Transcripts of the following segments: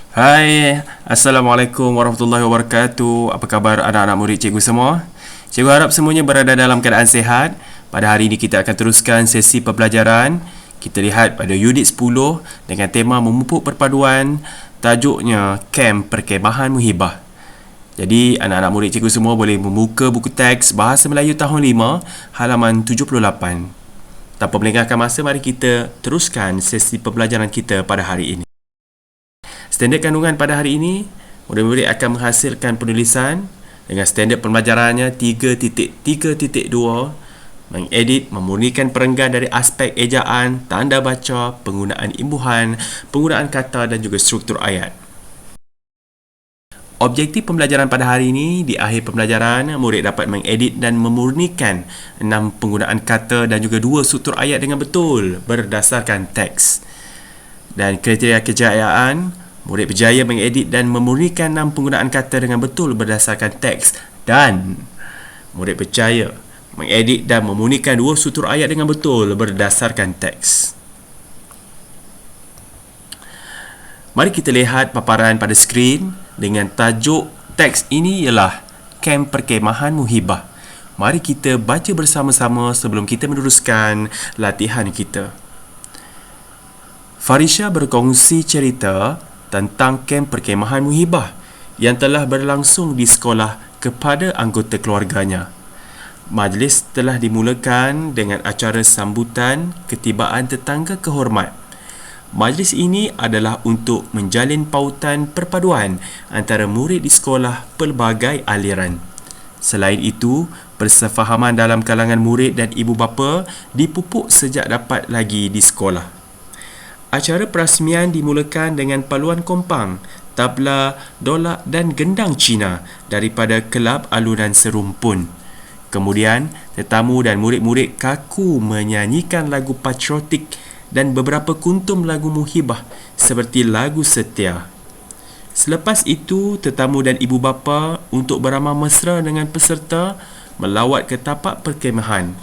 Hai, Assalamualaikum warahmatullahi wabarakatuh. Apa khabar anak-anak murid cikgu semua? Cikgu harap semuanya berada dalam keadaan sihat. Pada hari ini kita akan teruskan sesi pembelajaran. Kita lihat pada unit 10 dengan tema memupuk perpaduan. Tajuknya Kem Perkemahan Muhibah. Jadi anak-anak murid cikgu semua boleh membuka buku teks Bahasa Melayu tahun 5 halaman 78. Tanpa melengahkan masa, mari kita teruskan sesi pembelajaran kita pada hari ini. Standard kandungan pada hari ini, murid-murid akan menghasilkan penulisan dengan standard pembelajarannya 3.3.2, mengedit, memurnikan perenggan dari aspek ejaan, tanda baca, penggunaan imbuhan, penggunaan kata dan juga struktur ayat. Objektif pembelajaran pada hari ini, di akhir pembelajaran, murid dapat mengedit dan memurnikan 6 penggunaan kata dan juga 2 struktur ayat dengan betul berdasarkan teks. Dan kriteria kejayaan, murid berjaya mengedit dan memurnikan 6 penggunaan kata dengan betul berdasarkan teks, dan murid berjaya mengedit dan memurnikan 2 struktur ayat dengan betul berdasarkan teks. Mari kita lihat paparan pada skrin dengan tajuk teks ini ialah Kem Perkemahan Muhibah. Mari kita baca bersama-sama sebelum kita meneruskan latihan kita. Farisha berkongsi cerita tentang kem perkemahan muhibah yang telah berlangsung di sekolah kepada anggota keluarganya. Majlis telah dimulakan dengan acara sambutan ketibaan tetangga kehormat. Majlis ini adalah untuk menjalin pautan perpaduan antara murid di sekolah pelbagai aliran. Selain itu, persefahaman dalam kalangan murid dan ibu bapa dipupuk sejak dapat lagi di sekolah. Acara perasmian dimulakan dengan paluan kompang, tabla, dolak dan gendang Cina daripada Kelab Alunan Serumpun. Kemudian, tetamu dan murid-murid kaku menyanyikan lagu patriotik dan beberapa kuntum lagu muhibah seperti lagu Setia. Selepas itu, tetamu dan ibu bapa untuk beramah mesra dengan peserta melawat ke tapak perkemahan.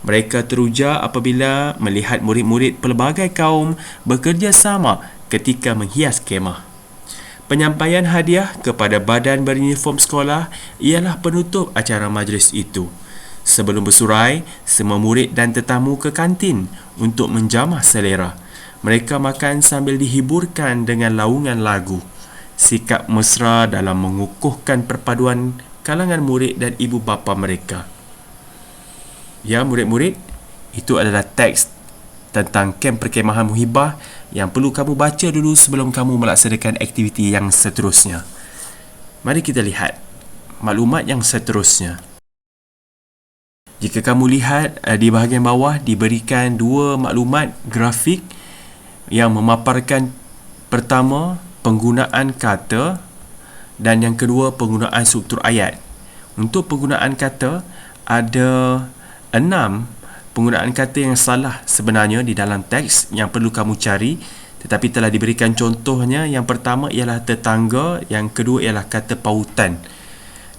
Mereka teruja apabila melihat murid-murid pelbagai kaum bekerjasama ketika menghias kemah. Penyampaian hadiah kepada badan beruniform sekolah ialah penutup acara majlis itu. Sebelum bersurai, semua murid dan tetamu ke kantin untuk menjamah selera. Mereka makan sambil dihiburkan dengan laungan lagu. Sikap mesra dalam mengukuhkan perpaduan kalangan murid dan ibu bapa mereka. Ya, murid-murid, itu adalah teks tentang kem perkemahan muhibah yang perlu kamu baca dulu sebelum kamu melaksanakan aktiviti yang seterusnya. Mari kita lihat maklumat yang seterusnya. Jika kamu lihat di bahagian bawah diberikan 2 maklumat grafik yang memaparkan pertama penggunaan kata dan yang kedua penggunaan struktur ayat. Untuk penggunaan kata, ada 6 penggunaan kata yang salah sebenarnya di dalam teks yang perlu kamu cari, tetapi telah diberikan contohnya. Yang pertama ialah tetangga, yang kedua ialah kata pautan.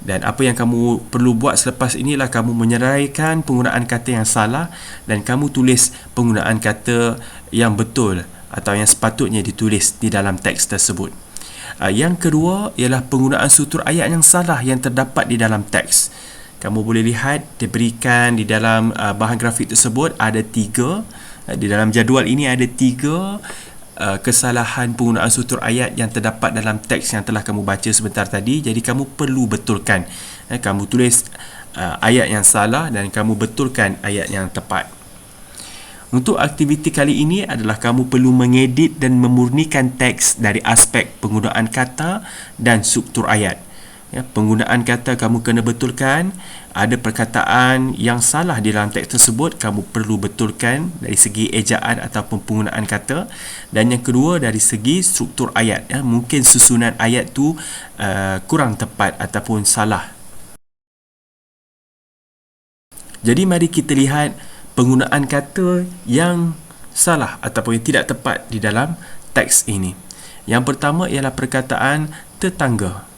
Dan apa yang kamu perlu buat selepas inilah kamu menyeraikan penggunaan kata yang salah dan kamu tulis penggunaan kata yang betul atau yang sepatutnya ditulis di dalam teks tersebut. Yang kedua ialah penggunaan struktur ayat yang salah yang terdapat di dalam teks. Kamu boleh lihat diberikan di dalam bahan grafik tersebut ada 3. Di dalam jadual ini ada 3 kesalahan penggunaan struktur ayat yang terdapat dalam teks yang telah kamu baca sebentar tadi. Jadi kamu perlu betulkan. Kamu tulis ayat yang salah dan kamu betulkan ayat yang tepat. Untuk aktiviti kali ini adalah kamu perlu mengedit dan memurnikan teks dari aspek penggunaan kata dan struktur ayat. Penggunaan kata kamu kena betulkan. Ada perkataan yang salah di dalam teks tersebut, kamu perlu betulkan dari segi ejaan ataupun penggunaan kata. Dan yang kedua dari segi struktur ayat, mungkin susunan ayat tu kurang tepat ataupun salah. Jadi mari kita lihat penggunaan kata yang salah ataupun yang tidak tepat di dalam teks ini. Yang pertama ialah perkataan tetangga.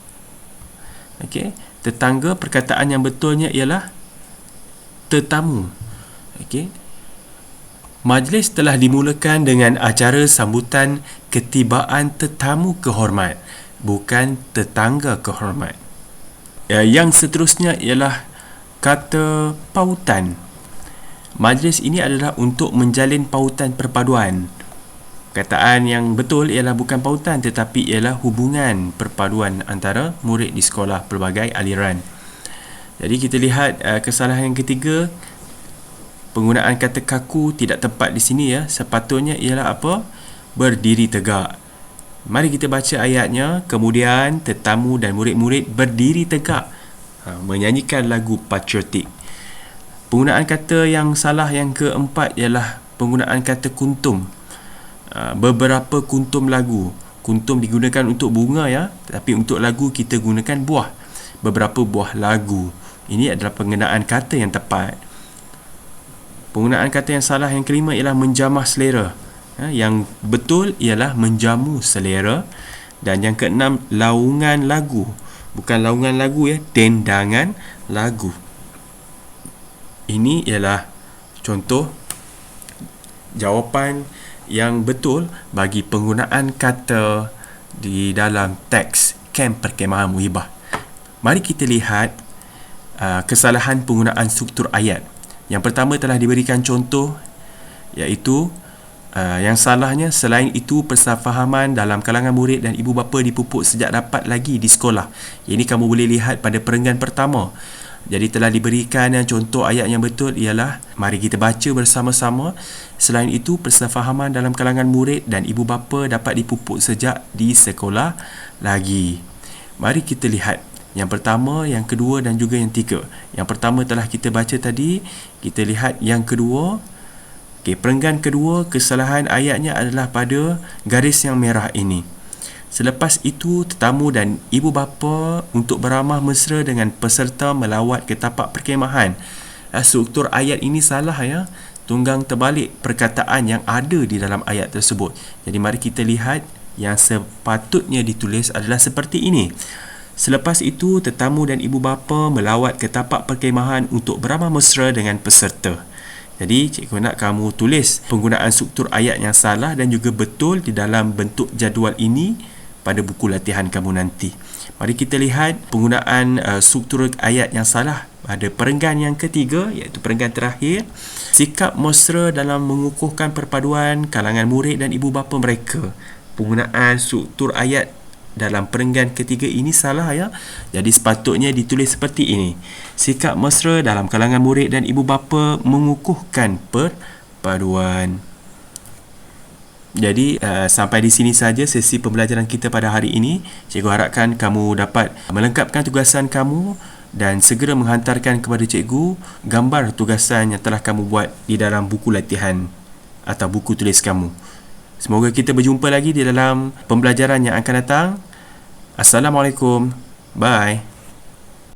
Okey, tetangga, perkataan yang betulnya ialah tetamu. Okey. Majlis telah dimulakan dengan acara sambutan ketibaan tetamu kehormat, bukan tetangga kehormat. Yang seterusnya ialah kata pautan. Majlis ini adalah untuk menjalin pautan perpaduan. Kataan yang betul ialah bukan pautan tetapi ialah hubungan perpaduan antara murid di sekolah pelbagai aliran. Jadi kita lihat kesalahan yang ketiga, penggunaan kata kaku tidak tepat di sini ya. Sepatutnya ialah apa? Berdiri tegak. Mari kita baca ayatnya. Kemudian tetamu dan murid-murid berdiri tegak menyanyikan lagu patriotik. Penggunaan kata yang salah yang keempat ialah penggunaan kata kuntum. Beberapa kuntum lagu. Kuntum digunakan untuk bunga ya, tapi untuk lagu kita gunakan buah. Beberapa buah lagu. Ini adalah penggunaan kata yang tepat. Penggunaan kata yang salah yang kelima ialah menjamah selera. Yang betul ialah menjamu selera. Dan yang keenam, laungan lagu. Bukan laungan lagu ya, dendangan lagu. Ini ialah contoh jawapan yang betul bagi penggunaan kata di dalam teks kem perkemahan muhibah. Mari kita lihat kesalahan penggunaan struktur ayat. Yang pertama telah diberikan contoh, iaitu yang salahnya, selain itu persafahaman dalam kalangan murid dan ibu bapa dipupuk sejak dapat lagi di sekolah. Ini kamu boleh lihat pada perenggan pertama. Jadi telah diberikan contoh ayat yang betul ialah, mari kita baca bersama-sama. Selain itu persafahaman dalam kalangan murid dan ibu bapa dapat dipupuk sejak di sekolah lagi. Mari kita lihat yang pertama, yang kedua dan juga yang tiga. Yang pertama telah kita baca tadi. Kita lihat yang kedua. Perenggan kedua, kesalahan ayatnya adalah pada garis yang merah ini. Selepas itu, tetamu dan ibu bapa untuk beramah mesra dengan peserta melawat ke tapak perkemahan. Struktur ayat ini salah ya. Tunggang terbalik perkataan yang ada di dalam ayat tersebut. Jadi mari kita lihat yang sepatutnya ditulis adalah seperti ini. Selepas itu, tetamu dan ibu bapa melawat ke tapak perkemahan untuk beramah mesra dengan peserta. Jadi, cikgu nak kamu tulis penggunaan struktur ayat yang salah dan juga betul di dalam bentuk jadual ini pada buku latihan kamu nanti. Mari kita lihat penggunaan struktur ayat yang salah pada perenggan yang ketiga, iaitu perenggan terakhir. Sikap mesra dalam mengukuhkan perpaduan kalangan murid dan ibu bapa mereka. Penggunaan struktur ayat dalam perenggan ketiga ini salah ya. Jadi sepatutnya ditulis seperti ini. Sikap mesra dalam kalangan murid dan ibu bapa mengukuhkan perpaduan. Jadi sampai di sini saja sesi pembelajaran kita pada hari ini. Cikgu harapkan kamu dapat melengkapkan tugasan kamu dan segera menghantarkan kepada cikgu gambar tugasan yang telah kamu buat di dalam buku latihan atau buku tulis kamu. Semoga kita berjumpa lagi di dalam pembelajaran yang akan datang. Assalamualaikum. Bye.